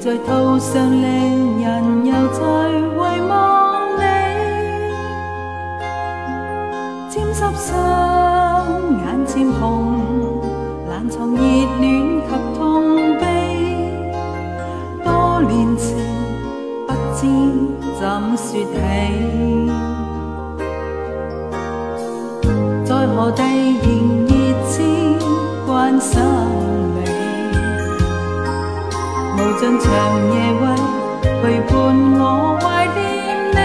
在途上，令人又再遺忘你。沾濕雙眼漸紅，難藏熱戀及痛悲。多年情不知怎說起，在何地仍熱切關心你。無盡長夜為陪伴我懷念你。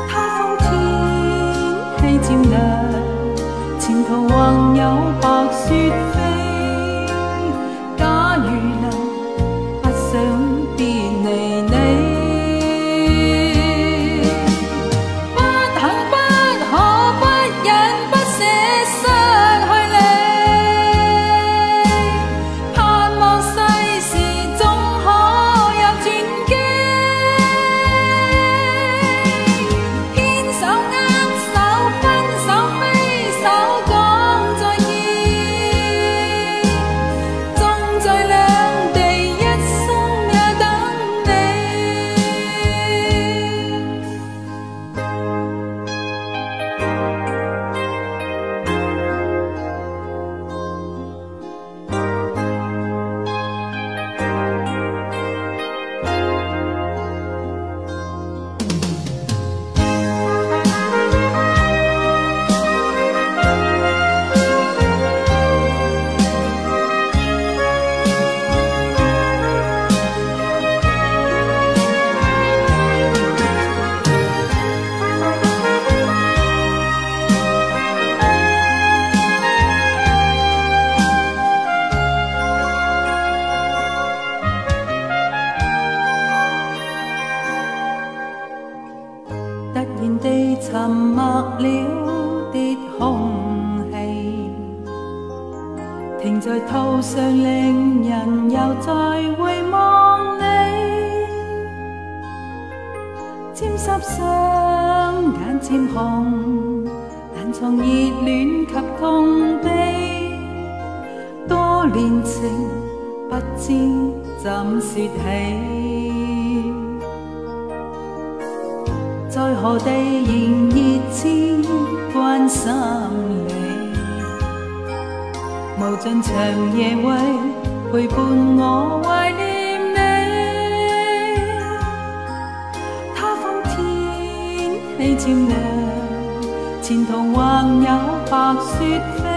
他方天氣漸涼，前途橫有白雪飛。假如能不想別離你，不肯不可不忍不捨失去你。盼望世事終可有轉機，牽手握手分手揮手講再見，終在兩地一生也等你。突然地沉默了的空氣，停在途上，令人又再遺忘你。沾濕雙眼漸紅，難藏熱戀及痛悲。多年情不知怎說起，在何地仍熱切關心你。無盡長夜為陪伴我懷念你。他方天氣漸涼，前途橫有白雪飛。